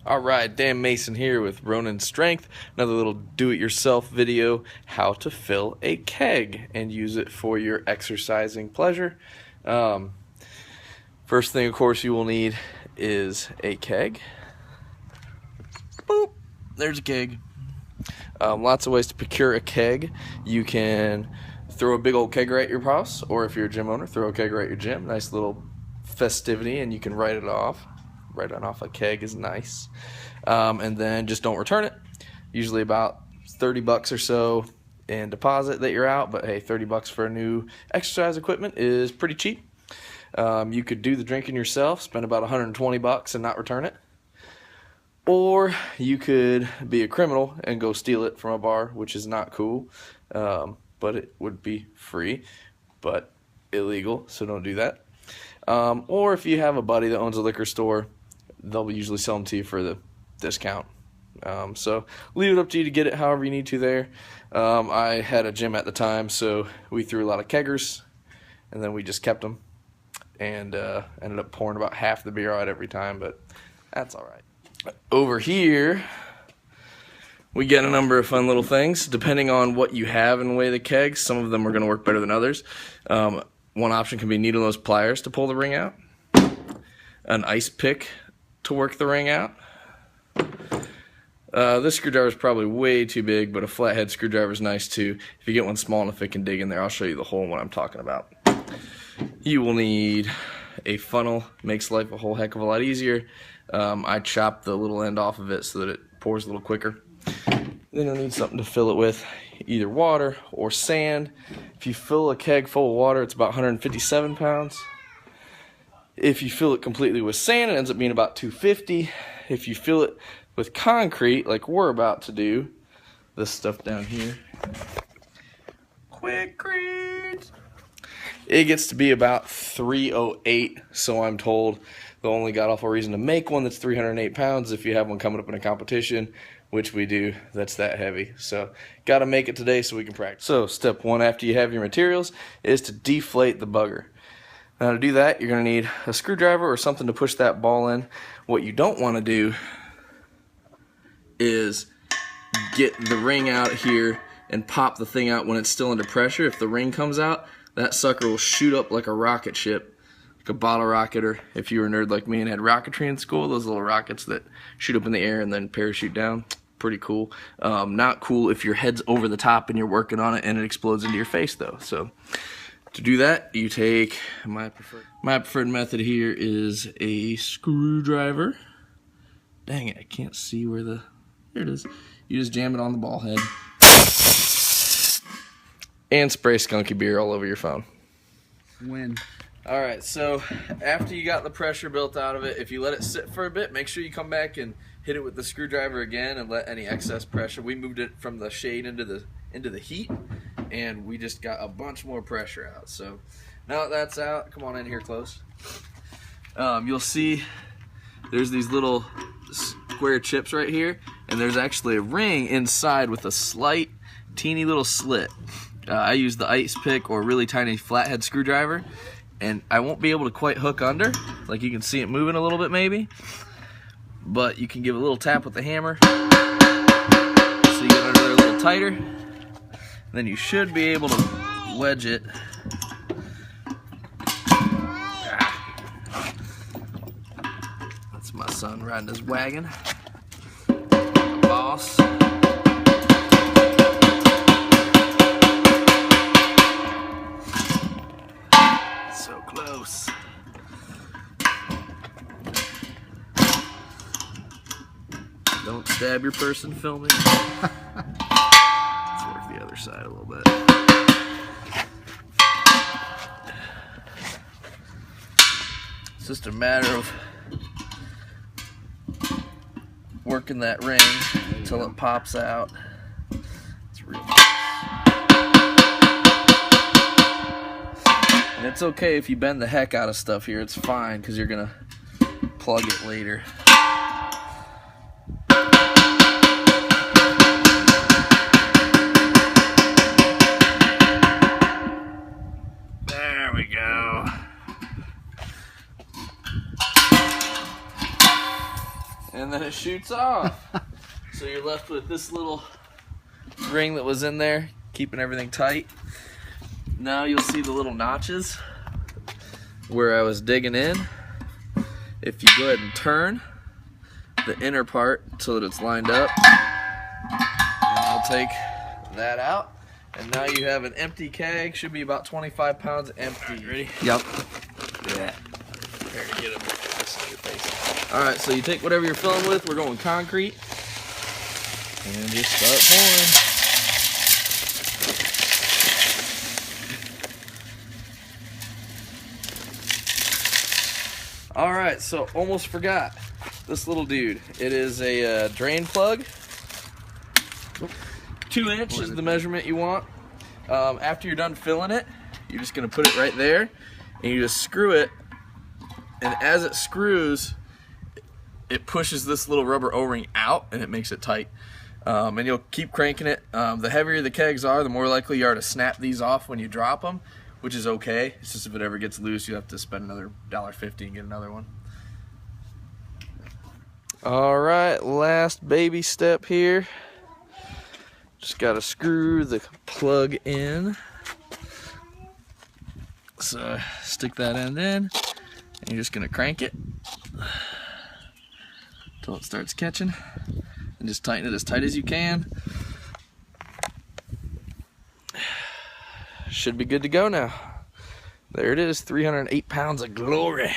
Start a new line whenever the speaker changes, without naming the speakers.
Alright, Dan Mason here with Ronin Strength, another little do-it-yourself video, how to fill a keg and use it for your exercising pleasure. First thing, of course, you will need is a keg. Boop, there's a keg. Lots of ways to procure a keg. You can throw a big old kegger at your house, or if you're a gym owner, throw a kegger at your gym. Nice little festivity, and you can write it off. Writing off a keg is nice. And then just don't return it. Usually about 30 bucks or so in deposit that you're out, but hey, 30 bucks for a new exercise equipment is pretty cheap. You could do the drinking yourself, spend about 120 bucks and not return it. Or you could be a criminal and go steal it from a bar, which is not cool, but it would be free, but illegal, so don't do that. Or if you have a buddy that owns a liquor store, they'll usually sell them to you for the discount. So leave it up to you to get it however you need to there. I had a gym at the time, so we threw a lot of keggers, and then we just kept them, and ended up pouring about half the beer out every time, but that's alright. Over here, we get a number of fun little things, depending on what you have in the way of the kegs. Some of them are going to work better than others. One option can be needle nose pliers to pull the ring out, an ice pick to work the ring out. This screwdriver is probably way too big, but a flathead screwdriver is nice too. If you get one small enough it can dig in there, I'll show you the hole in what I'm talking about. You will need a funnel, makes life a whole heck of a lot easier. I chopped the little end off of it so that it pours a little quicker. Then you'll need something to fill it with, either water or sand. If you fill a keg full of water, it's about 157 pounds. If you fill it completely with sand, it ends up being about 250. If you fill it with concrete, like we're about to do, this stuff down here, Quickcrete, it gets to be about 308, so I'm told. The only god-awful reason to make one that's 308 pounds if you have one coming up in a competition, which we do, that's that heavy. So, got to make it today so we can practice. So, step one after you have your materials is to deflate the bugger. Now, to do that, you're going to need a screwdriver or something to push that ball in. What you don't want to do is get the ring out here and pop the thing out when it's still under pressure. If the ring comes out, that sucker will shoot up like a rocket ship, like a bottle rocket, or if you were a nerd like me and had rocketry in school, those little rockets that shoot up in the air and then parachute down. Pretty cool. Not cool if your head's over the top and you're working on it and it explodes into your face, though. So to do that, you take my preferred method here is a screwdriver. Dang it, I can't see where the... There it is. You just jam it on the ball head. And spray skunky beer all over your phone.
Win.
Alright, so after you got the pressure built out of it, if you let it sit for a bit, make sure you come back and hit it with the screwdriver again and let any excess pressure. We moved it from the shade into the heat, and we just got a bunch more pressure out. So now that that's out, come on in here close. You'll see there's these little square chips right here, and there's actually a ring inside with a slight, teeny little slit. I use the ice pick or really tiny flathead screwdriver, and I won't be able to quite hook under. Like you can see it moving a little bit maybe, but you can give a little tap with the hammer so you get under there a little tighter. Then you should be able to wedge it. That's my son riding his wagon. Boss. So close. Don't stab your person filming. Let's work the other side a little bit. It's just a matter of working that ring until it pops out. It's real nice. And it's okay if you bend the heck out of stuff here. It's fine because you're gonna plug it later. There we go. and then it shoots off. So you're left with this little ring that was in there, keeping everything tight. Now you'll see the little notches where I was digging in. If you go ahead and turn the inner part so that it's lined up, and I'll take that out. And now you have an empty keg. Should be about 25 pounds empty. Ready?
Yep. Yeah.
Prepare to get them. All right, so you take whatever you're filling with. We're going concrete, and just start pouring. All right, so almost forgot this little dude. It is a drain plug. 2 inch is the measurement you want. After you're done filling it, you're just gonna put it right there, and you just screw it. And as it screws, it pushes this little rubber O-ring out, and it makes it tight. And you'll keep cranking it. The heavier the kegs are, the more likely you are to snap these off when you drop them, which is okay. It's just if it ever gets loose, you have to spend another $1.50 and get another one. All right, last baby step here. Just gotta screw the plug in. So stick that end in, and you're just gonna crank it until it starts catching, and just tighten it as tight as you can. Should be good to go now. There it is, 308 pounds of glory.